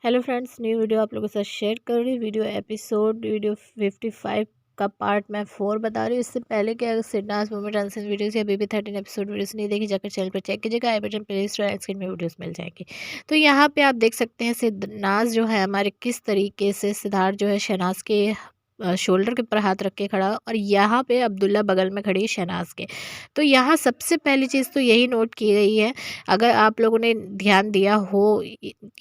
Hello friends, new video आप लोगों के साथ शेयर कर रही हूँ। वीडियो 55 का पार्ट मैं 4 बता रही हूँ। इससे पहले कि अगर सिडनास मूवमेंट अनसन वीडियोस या बेबी 13 एपिसोड वीडियोस नहीं देखी, जाकर चैनल पर चेक कीजिएगा। आई बटन प्लेलिस्ट और स्क्रीन में वीडियोस मिल जाएंगी। तो यहाँ पे आप देख सकते हैं सिडनास जो है हमारे किस तरीके से सिद्धार्थ जो है शहनाज के शोल्डर के ऊपर हाथ रख के खड़ा, और यहाँ पे अब्दुल्ला बगल में खड़ी है शहनाज के। तो यहाँ सबसे पहली चीज़ तो यही नोट की गई है। अगर आप लोगों ने ध्यान दिया हो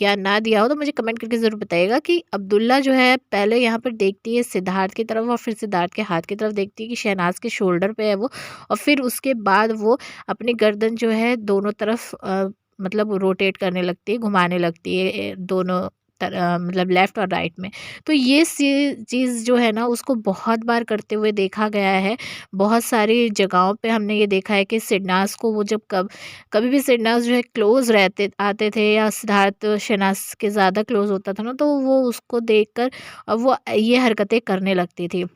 या ना दिया हो तो मुझे कमेंट करके ज़रूर बताइएगा कि अब्दुल्ला जो है पहले यहाँ पर देखती है सिद्धार्थ की तरफ, और फिर सिद्धार्थ के हाथ की तरफ देखती है कि शहनाज के शोल्डर पे है वो, और फिर उसके बाद वो अपनी गर्दन जो है दोनों तरफ मतलब रोटेट करने लगती है, घुमाने लगती है दोनों मतलब लेफ़्ट और राइट में। तो ये चीज़ जो है ना उसको बहुत बार करते हुए देखा गया है। बहुत सारी जगहों पे हमने ये देखा है कि सिडनास को वो जब कभी भी सिडनास जो है क्लोज़ रहते आते थे, या सिद्धार्थ शहनाज के ज़्यादा क्लोज़ होता था ना, तो वो उसको देखकर वो ये हरकतें करने लगती थी।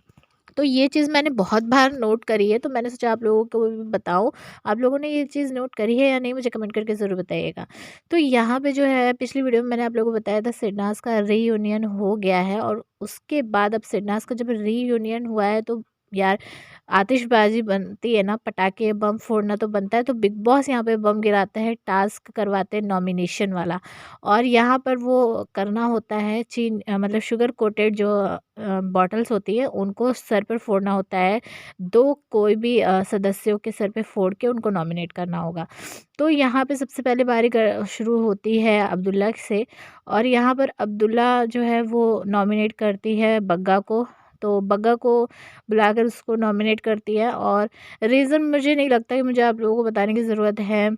तो ये चीज़ मैंने बहुत बार नोट करी है, तो मैंने सोचा आप लोगों को भी बताऊँ। आप लोगों ने ये चीज़ नोट करी है या नहीं, मुझे कमेंट करके ज़रूर बताइएगा। तो यहाँ पे जो है पिछली वीडियो में मैंने आप लोगों को बताया था सिडनास का रीयूनियन हो गया है, और उसके बाद अब सिडनास का जब रीयूनियन हुआ है तो यार आतिशबाजी बनती है ना, पटाखे बम फोड़ना तो बनता है। तो बिग बॉस यहाँ पे बम गिराते हैं, टास्क करवाते हैं नॉमिनेशन वाला, और यहाँ पर वो करना होता है मतलब शुगर कोटेड जो बॉटल्स होती है उनको सर पर फोड़ना होता है। दो कोई भी सदस्यों के सर पे फोड़ के उनको नॉमिनेट करना होगा। तो यहाँ पे सबसे पहले बारी शुरू होती है अब्दुल्ला से, और यहाँ पर अब्दुल्ला जो है वो नॉमिनेट करती है बग्गा को। तो बग्गा को बुलाकर उसको नॉमिनेट करती है, और रीज़न मुझे नहीं लगता कि मुझे आप लोगों को बताने की ज़रूरत है,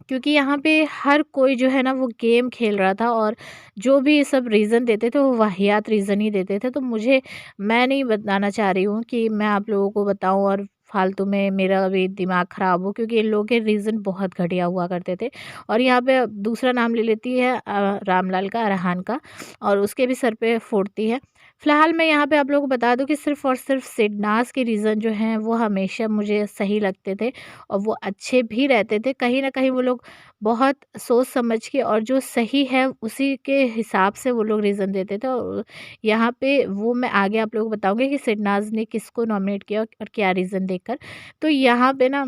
क्योंकि यहाँ पे हर कोई जो है ना वो गेम खेल रहा था, और जो भी सब रीज़न देते थे वो वाहियात रीज़न ही देते थे। तो मैं नहीं बताना चाह रही हूँ कि मैं आप लोगों को बताऊँ और फालतू में मेरा भी दिमाग ख़राब हो, क्योंकि इन लोगों के रीज़न बहुत घटिया हुआ करते थे। और यहाँ पे दूसरा नाम ले लेती है रामलाल का, अरहान का, और उसके भी सर पे फोड़ती है। फ़िलहाल मैं यहाँ पे आप लोगों को बता दूँ कि सिर्फ़ और सिर्फ सिडनास के रीज़न जो हैं वो हमेशा मुझे सही लगते थे, और वो अच्छे भी रहते थे। कहीं न कहीं वो लोग बहुत सोच समझ के, और जो सही है उसी के हिसाब से वो लोग रीज़न देते थे। और यहाँ पे वो मैं आगे आप लोगों को बताऊँगी कि सिडनाज़ ने किसको नॉमिनेट किया और क्या रीज़न देकर। तो यहाँ पे ना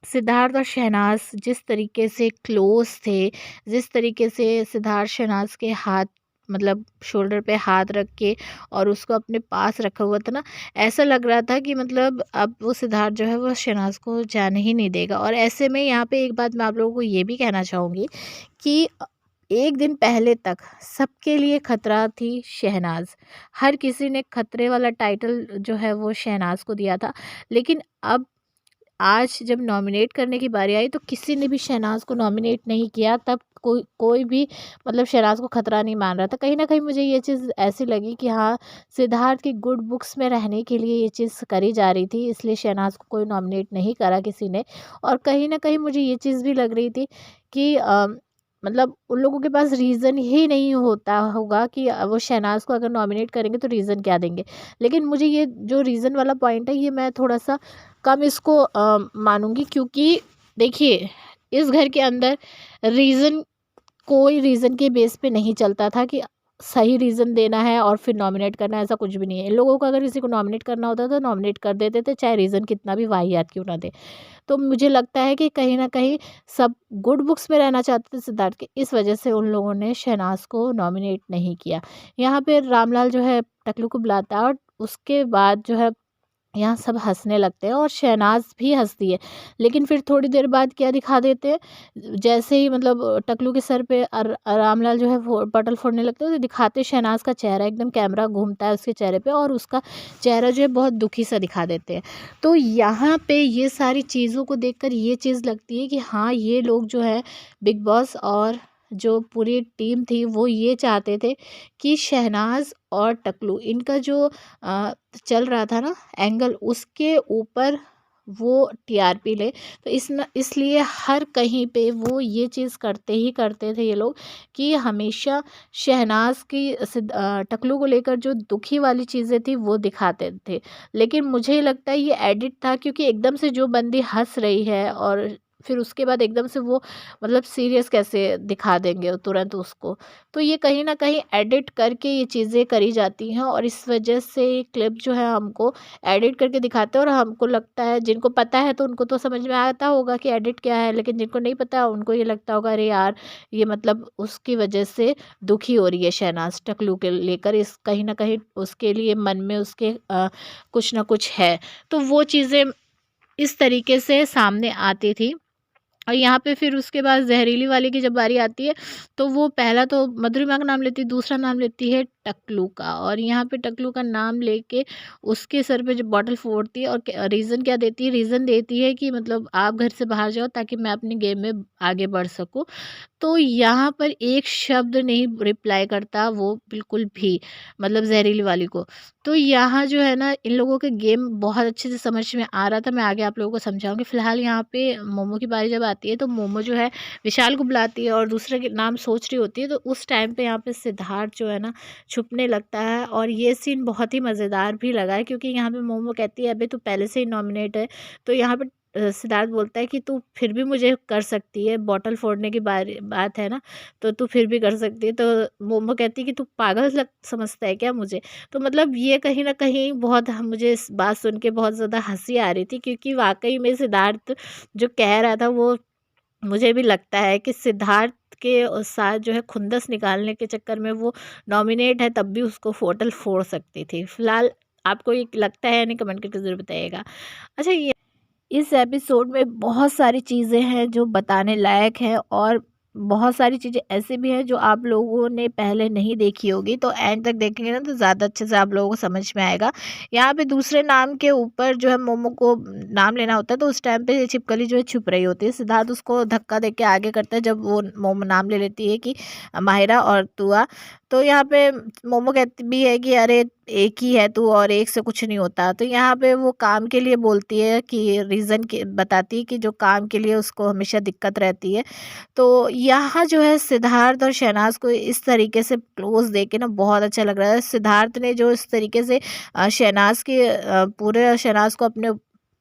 सिद्धार्थ और शहनाज जिस तरीके से क्लोज़ थे, जिस तरीके से सिद्धार्थ शहनाज के हाथ मतलब शोल्डर पे हाथ रख के और उसको अपने पास रखा हुआ था ना, ऐसा लग रहा था कि मतलब अब वो सिद्धार्थ जो है वो शहनाज को जाने ही नहीं देगा। और ऐसे में यहाँ पे एक बात मैं आप लोगों को ये भी कहना चाहूँगी कि एक दिन पहले तक सबके लिए खतरा थी शहनाज। हर किसी ने खतरे वाला टाइटल जो है वो शहनाज को दिया था। लेकिन अब आज जब नॉमिनेट करने की बारी आई तो किसी ने भी शहनाज को नॉमिनेट नहीं किया। तब कोई भी मतलब शहनाज को खतरा नहीं मान रहा था। कहीं न कहीं मुझे ये चीज़ ऐसी लगी कि हाँ, सिद्धार्थ की गुड बुक्स में रहने के लिए ये चीज़ करी जा रही थी, इसलिए शहनाज को कोई नॉमिनेट नहीं करा किसी ने। और कहीं न कहीं मुझे ये चीज़ भी लग रही थी कि मतलब उन लोगों के पास रीज़न ही नहीं होता होगा कि वो शहनाज को अगर नॉमिनेट करेंगे तो रीज़न क्या देंगे। लेकिन मुझे ये जो रीज़न वाला पॉइंट है, ये मैं थोड़ा-सा कम इसको मानूँगी, क्योंकि देखिए इस घर के अंदर रीज़न कोई रीज़न के बेस पे नहीं चलता था कि सही रीज़न देना है और फिर नॉमिनेट करना है, ऐसा कुछ भी नहीं है। इन लोगों को अगर किसी को नॉमिनेट करना होता तो नॉमिनेट कर देते थे, चाहे रीज़न कितना भी वाहियात क्यों ना दें। तो मुझे लगता है कि कहीं न कहीं सब गुड बुक्स में रहना चाहते थे सिद्धार्थ के, इस वजह से उन लोगों ने शहनाज को नॉमिनेट नहीं किया। यहाँ पे रामलाल जो है टकलू को बुलाता है, और उसके बाद जो है यहाँ सब हँसने लगते हैं और शहनाज भी हँसती है। लेकिन फिर थोड़ी देर बाद क्या दिखा देते हैं, जैसे ही मतलब टकलू के सर पे रामलाल जो है वो बॉटल फोड़ने लगते हैं, तो दिखाते शहनाज का चेहरा, एकदम कैमरा घूमता है उसके चेहरे पे, और उसका चेहरा जो है बहुत दुखी सा दिखा देते हैं। तो यहाँ पे ये सारी चीज़ों को देखकर ये चीज़ लगती है कि हाँ, ये लोग जो है बिग बॉस और जो पूरी टीम थी वो ये चाहते थे कि शहनाज और टकलू इनका जो चल रहा था ना एंगल, उसके ऊपर वो टीआरपी ले। तो इसलिए हर कहीं पे वो ये चीज़ करते ही करते थे ये लोग, कि हमेशा शहनाज की टकलू को लेकर जो दुखी वाली चीज़ें थी वो दिखाते थे। लेकिन मुझे लगता है ये एडिट था, क्योंकि एकदम से जो बंदी हंस रही है और फिर उसके बाद एकदम से वो मतलब सीरियस कैसे दिखा देंगे तुरंत उसको। तो ये कहीं न कहीं एडिट करके ये चीज़ें करी जाती हैं और इस वजह से ये क्लिप जो है हमको एडिट करके दिखाते हैं और हमको लगता है, जिनको पता है तो उनको तो समझ में आता होगा कि एडिट क्या है, लेकिन जिनको नहीं पता उनको ये लगता होगा अरे यार, ये मतलब उसकी वजह से दुखी हो रही है शहनाज़ टकलू के लेकर, इस कहीं न कहीं उसके लिए मन में उसके कुछ न कुछ है। तो वो चीज़ें इस तरीके से सामने आती थी। और यहाँ पे फिर उसके बाद ज़हरीली वाले की जब बारी आती है, तो वो पहला तो मधुरिमा का नाम लेती है, दूसरा नाम लेती है टकलू का, और यहाँ पे टकलू का नाम लेके उसके सर पे जब बॉटल फोड़ती है और रीज़न क्या देती है, रीज़न देती है कि मतलब आप घर से बाहर जाओ ताकि मैं अपनी गेम में आगे बढ़ सकूँ। तो यहाँ पर एक शब्द नहीं रिप्लाई करता वो बिल्कुल भी, मतलब ज़हरीली वाली को। तो यहाँ जो है ना, इन लोगों के गेम बहुत अच्छे से समझ में आ रहा था, मैं आगे आप लोगों को समझाऊँगी। फ़िलहाल यहाँ पे मोमो की बारी जब आती है तो मोमो जो है विशाल को बुलाती है और दूसरे के नाम सोच रही होती है, तो उस टाइम पे यहाँ पे सिद्धार्थ जो है ना छुपने लगता है, और ये सीन बहुत ही मज़ेदार भी लगा है क्योंकि यहाँ पे मोमो कहती है अबे तू पहले से ही नॉमिनेट है। तो यहाँ पे सिद्धार्थ बोलता है कि तू फिर भी मुझे कर सकती है, बॉटल फोड़ने की बारी बात है ना, तो तू फिर भी कर सकती है। तो मोमो कहती है कि तू पागल समझता है क्या मुझे। तो मतलब ये कहीं न कहीं बहुत मुझे इस बात सुन के बहुत ज़्यादा हँसी आ रही थी, क्योंकि वाक़ई में सिद्धार्थ जो कह रहा था वो मुझे भी लगता है कि सिद्धार्थ के साथ जो है खुंदस निकालने के चक्कर में वो नॉमिनेट है, तब भी उसको बोतल फोड़ सकती थी। फ़िलहाल आपको ये लगता है या नहीं, कमेंट करके ज़रूर बताइएगा। अच्छा, ये इस एपिसोड में बहुत सारी चीज़ें हैं जो बताने लायक हैं, और बहुत सारी चीज़ें ऐसी भी हैं जो आप लोगों ने पहले नहीं देखी होगी, तो एंड तक देखेंगे ना तो ज़्यादा अच्छे से आप लोगों को समझ में आएगा। यहाँ पे दूसरे नाम के ऊपर जो है मोमो को नाम लेना होता है, तो उस टाइम पे छिपकली जो है छुप रही होती है, सिद्धार्थ उसको धक्का दे के आगे करता है जब वो मोमो नाम ले लेती है कि माहिरा और तू आ। तो यहाँ पे मोमो कहती भी है कि अरे एक ही है तू, और एक से कुछ नहीं होता। तो यहाँ पे वो काम के लिए बोलती है कि रीज़न के बताती है कि जो काम के लिए उसको हमेशा दिक्कत रहती है। तो यहाँ जो है सिद्धार्थ और शहनाज को इस तरीके से क्लोज देख के ना बहुत अच्छा लग रहा है। सिद्धार्थ ने जो इस तरीके से शहनाज के पूरे शहनाज को अपने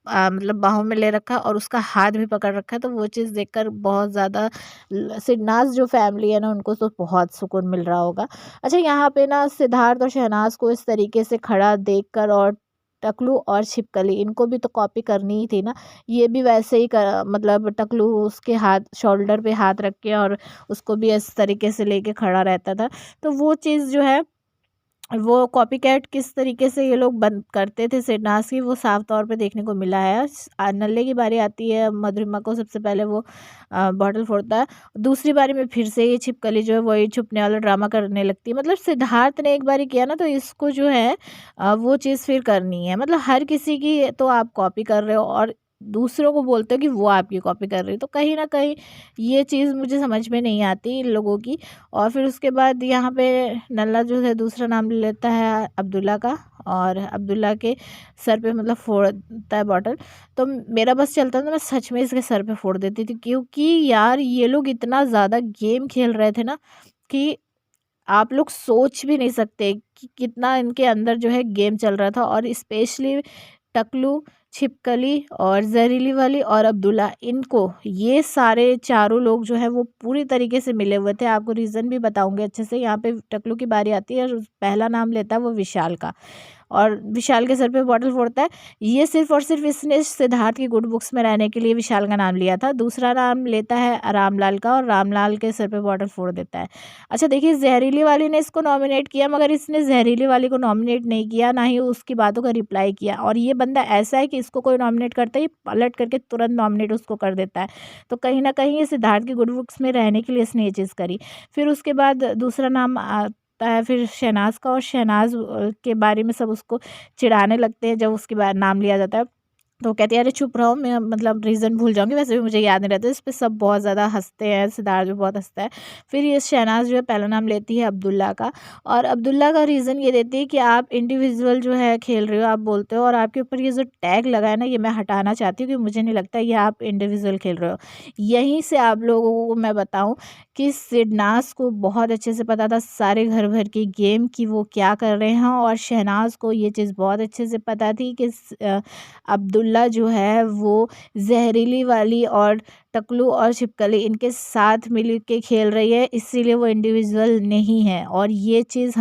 मतलब बाहों में ले रखा और उसका हाथ भी पकड़ रखा है, तो वो चीज़ देखकर बहुत ज़्यादा सिडनाज जो फैमिली है ना उनको तो बहुत सुकून मिल रहा होगा। अच्छा, यहाँ पे ना सिद्धार्थ और शहनाज को इस तरीके से खड़ा देखकर, और टकलू और छिपकली इनको भी तो कॉपी करनी ही थी ना, ये भी वैसे ही मतलब टकलू उसके हाथ शोल्डर पे हाथ रख के और उसको भी इस तरीके से लेके खड़ा रहता था। तो वो चीज़ जो है, वो कॉपीकैट किस तरीके से ये लोग बन करते थे सिडनास की, वो साफ तौर पे देखने को मिला है। नल्ले की बारी आती है, मधुरिमा को सबसे पहले वो बॉटल फोड़ता है। दूसरी बारी में फिर से ये छिपकली जो है वही छुपने वाला ड्रामा करने लगती है। मतलब सिद्धार्थ ने एक बारी किया ना, तो इसको जो है वो चीज़ फिर करनी है। मतलब हर किसी की तो आप कॉपी कर रहे हो और दूसरों को बोलते हो कि वो आपकी कॉपी कर रही है, तो कहीं ना कहीं ये चीज़ मुझे समझ में नहीं आती इन लोगों की। और फिर उसके बाद यहाँ पे नल्ला जो है दूसरा नाम ले लेता है अब्दुल्ला का, और अब्दुल्ला के सर पे मतलब फोड़ता है बॉटल। तो मेरा बस चलता था, मैं सच में इसके सर पे फोड़ देती थी, क्योंकि यार ये लोग इतना ज़्यादा गेम खेल रहे थे ना कि आप लोग सोच भी नहीं सकते कि कितना इनके अंदर जो है गेम चल रहा था। और स्पेशली टकलू, छिपकली और जहरीली वाली और अब्दुल्ला, इनको ये सारे चारों लोग जो है वो पूरी तरीके से मिले हुए थे। आपको रीज़न भी बताऊंगे अच्छे से। यहाँ पे टकलू की बारी आती है और पहला नाम लेता है वो विशाल का, और विशाल के सर पे बॉटल फोड़ता है। ये सिर्फ और सिर्फ इसने सिद्धार्थ की गुड बुक्स में रहने के लिए विशाल का नाम लिया था। दूसरा नाम लेता है रामलाल का, और रामलाल के सर पे बॉटल फोड़ देता है। अच्छा देखिए, जहरीली वाली ने इसको नॉमिनेट किया, मगर इसने जहरीली वाली को नॉमिनेट नहीं किया, ना ही उसकी बातों का रिप्लाई किया। और ये बंदा ऐसा है कि इसको कोई नॉमिनेट करता है, ये पलट करके तुरंत नॉमिनेट उसको कर देता है। तो कहीं ना कहीं ये सिद्धार्थ की गुड बुक्स में रहने के लिए इसने ये चीज़ करी। फिर उसके बाद दूसरा नाम आता है फिर शहनाज का, और शहनाज के बारे में सब उसको चिढ़ाने लगते हैं जब उसके बाद नाम लिया जाता है। तो कहती है अरे चुप रहो, मैं मतलब रीज़न भूल जाऊँगी, वैसे भी मुझे याद नहीं रहता। इस पे सब बहुत ज़्यादा हँसते हैं, सिद्धार्थ भी बहुत हँसता है। फिर ये शहनाज जो है पहला नाम लेती है अब्दुल्ला का, और अब्दुल्ला का रीज़न ये देती है कि आप इंडिविजुअल जो है खेल रहे हो, आप बोलते हो, और आपके ऊपर ये जो टैग लगा है ना, ये मैं हटाना चाहती हूँ, क्योंकि मुझे नहीं लगता ये आप इंडिविजुअल खेल रहे हो। यहीं से आप लोगों को मैं बताऊँ कि सिडनाज को बहुत अच्छे से पता था सारे घर भर की गेम की वो क्या कर रहे हैं, और शहनाज को ये चीज़ बहुत अच्छे से पता थी कि अब्दुल्ला जो है वो जहरीली वाली और टकलू और छिपकली इनके साथ मिल के खेल रही है, इसीलिए वो इंडिविजुअल नहीं है। और ये चीज़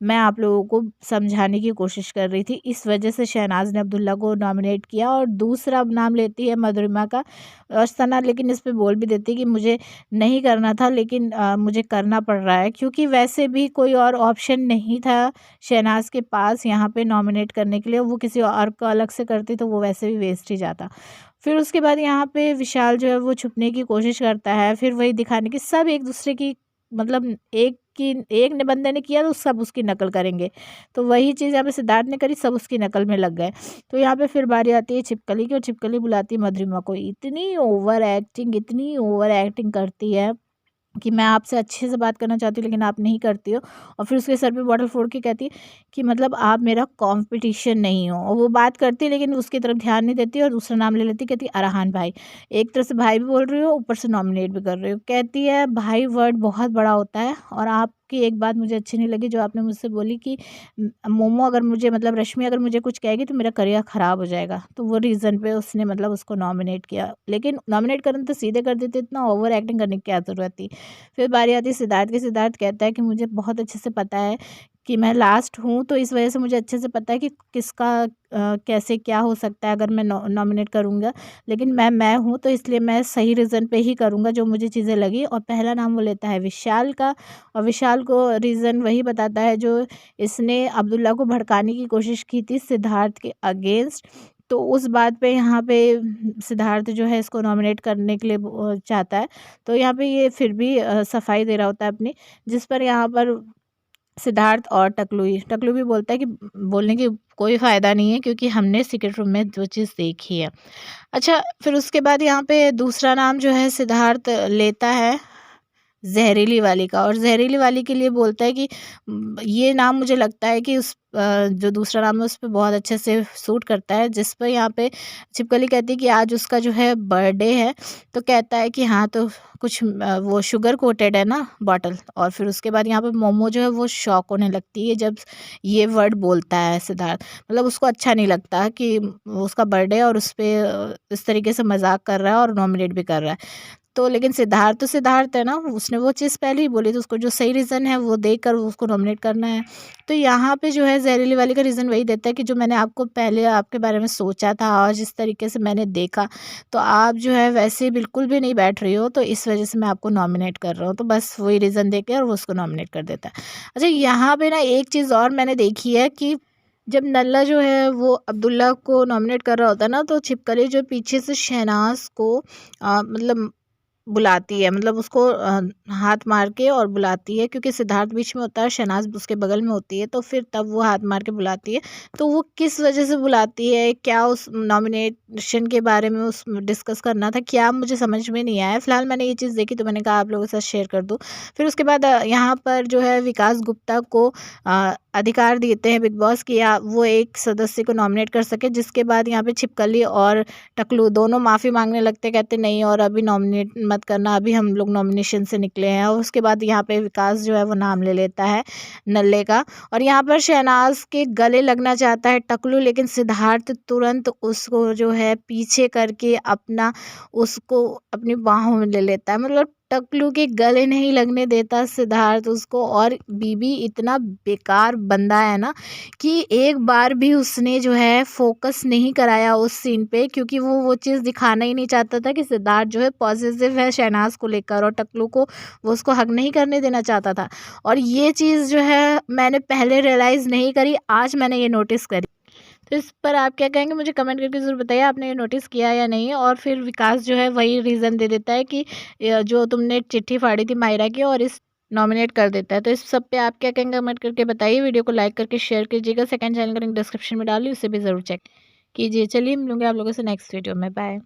मैं आप लोगों को समझाने की कोशिश कर रही थी, इस वजह से शहनाज ने अब्दुल्ला को नॉमिनेट किया। और दूसरा नाम लेती है मधुरिमा का, और सना लेकिन इस पे बोल भी देती है कि मुझे नहीं करना था, लेकिन मुझे करना पड़ रहा है, क्योंकि वैसे भी कोई और ऑप्शन नहीं था शहनाज के पास यहाँ पे नॉमिनेट करने के लिए। वो किसी और को अलग से करती तो वो वैसे भी वेस्ट ही जाता। फिर उसके बाद यहाँ पे विशाल जो है वो छुपने की कोशिश करता है, फिर वही दिखाने की सब एक दूसरे की, मतलब एक ने बंदे ने किया तो सब उसकी नकल करेंगे, तो वही चीज़ यहाँ पे सिद्धार्थ ने करी, सब उसकी नकल में लग गए। तो यहाँ पे फिर बारी आती है छिपकली की, और छिपकली बुलाती है मधुरिमा को। इतनी ओवर एक्टिंग करती है कि मैं आपसे अच्छे से बात करना चाहती हूँ लेकिन आप नहीं करती हो। और फिर उसके सर पे बॉटल फोड़ के कहती है कि मतलब आप मेरा कंपटीशन नहीं हो। और वो बात करती है लेकिन उसकी तरफ ध्यान नहीं देती और दूसरा नाम ले लेती, कहती अरहान भाई। एक तरह से भाई भी बोल रही हो, ऊपर से नॉमिनेट भी कर रही हो। कहती है भाई वर्ड बहुत बड़ा होता है। और आपकी एक बात मुझे अच्छी नहीं लगी जो आपने मुझसे बोली कि मोमो अगर मुझे, मतलब रश्मि अगर मुझे कुछ कहेगी तो मेरा करियर ख़राब हो जाएगा। तो वो रीज़न पे उसने मतलब उसको नॉमिनेट किया, लेकिन नॉमिनेट करना तो सीधे कर देते, इतना ओवर एक्टिंग करने की क्या ज़रूरत थी। फिर बारी आती है सिद्धार्थ की। सिद्धार्थ कहता है कि मुझे बहुत अच्छे से पता है कि मैं लास्ट हूँ, तो इस वजह से मुझे अच्छे से पता है कि किसका कैसे क्या हो सकता है अगर मैं नॉमिनेट करूँगा। लेकिन मैं हूँ तो इसलिए मैं सही रीज़न पे ही करूँगा जो मुझे चीज़ें लगी। और पहला नाम वो लेता है विशाल का, और विशाल को रीज़न वही बताता है जो इसने अब्दुल्ला को भड़काने की कोशिश की थी सिद्धार्थ के अगेंस्ट। तो उस बात पे यहाँ पे सिद्धार्थ जो है इसको नॉमिनेट करने के लिए चाहता है। तो यहाँ पे ये फिर भी सफाई दे रहा होता है अपनी, जिस पर यहाँ पर सिद्धार्थ और टकलू भी बोलता है कि बोलने की कोई फ़ायदा नहीं है, क्योंकि हमने सीक्रेट रूम में वो चीज़ देखी है। अच्छा, फिर उसके बाद यहाँ पे दूसरा नाम जो है सिद्धार्थ लेता है ज़हरीली वाली का, और ज़हरीली वाली के लिए बोलता है कि ये नाम मुझे लगता है कि जो दूसरा नाम है उस पे बहुत अच्छे से सूट करता है। जिस पर यहाँ पे छिपकली कहती है कि आज उसका जो है बर्थडे है, तो कहता है कि हाँ, तो कुछ वो शुगर कोटेड है ना बॉटल। और फिर उसके बाद यहाँ पे मोमो जो है वो शॉक होने लगती है जब ये वर्ड बोलता है सिद्धार्थ। मतलब उसको अच्छा नहीं लगता कि उसका बर्थडे है और उस पर इस तरीके से मजाक कर रहा है और नॉमिनेट भी कर रहा है। तो लेकिन सिद्धार्थ है ना, उसने वो चीज़ पहले ही बोली, तो उसको जो सही रीज़न है वो देकर उसको नॉमिनेट करना है। तो यहाँ पे जो है ज़हरीली वाली का रीज़न वही देता है कि जो मैंने आपको पहले आपके बारे में सोचा था और जिस तरीके से मैंने देखा, तो आप जो है वैसे बिल्कुल भी नहीं बैठ रही हो, तो इस वजह से मैं आपको नॉमिनेट कर रहा हूँ। तो बस वही रीज़न दे के और वो उसको नॉमिनेट कर देता है। अच्छा, यहाँ पे ना एक चीज़ और मैंने देखी है कि जब नल्ला जो है वो अब्दुल्ला को नॉमिनेट कर रहा होता है ना, तो छिपकली जो पीछे से शहनाज को मतलब बुलाती है, मतलब उसको हाथ मार के और बुलाती है, क्योंकि सिद्धार्थ बीच में होता है, शहनाज उसके बगल में होती है, तो फिर तब वो हाथ मार के बुलाती है। तो वो किस वजह से बुलाती है, क्या उस नॉमिनेशन के बारे में उस डिस्कस करना था, क्या मुझे समझ में नहीं आया। फिलहाल मैंने ये चीज़ देखी तो मैंने कहा आप लोगों के साथ शेयर कर दूँ। फिर उसके बाद यहाँ पर जो है विकास गुप्ता को अधिकार देते हैं बिग बॉस कि वो एक सदस्य को नॉमिनेट कर सके, जिसके बाद यहाँ पे छिपकली और टकलू दोनों माफ़ी मांगने लगते, कहते नहीं और अभी नॉमिनेट मत करना, अभी हम लोग नॉमिनेशन से निकले हैं। और उसके बाद यहाँ पे विकास जो है वो नाम ले लेता है नल्ले का, और यहाँ पर शहनाज के गले लगना चाहता है टकलू, लेकिन सिद्धार्थ तुरंत उसको जो है पीछे करके उसको अपनी बाहों में ले लेता है। मतलब टकलू के गले नहीं लगने देता सिद्धार्थ उसको। और बीबी इतना बेकार बंदा है ना कि एक बार भी उसने जो है फोकस नहीं कराया उस सीन पे, क्योंकि वो चीज़ दिखाना ही नहीं चाहता था कि सिद्धार्थ जो है पॉजिटिव है शहनाज को लेकर, और टकलू को वो उसको हक नहीं करने देना चाहता था। और ये चीज़ जो है मैंने पहले रियलाइज़ नहीं करी, आज मैंने ये नोटिस करी। तो इस पर आप क्या कहेंगे मुझे कमेंट करके ज़रूर बताइए, आपने ये नोटिस किया या नहीं। और फिर विकास जो है वही रीज़न दे देता है कि जो तुमने चिट्ठी फाड़ी थी मायरा की, और इस नॉमिनेट कर देता है। तो इस सब पे आप क्या कहेंगे कमेंट करके बताइए। वीडियो को लाइक करके शेयर कीजिएगा। सेकंड चैनल का लिंक डिस्क्रिप्शन में डाली, उसे भी ज़रूर चेक कीजिए। चलिए मिलूंगे आप लोगों से नेक्स्ट वीडियो में। बाय।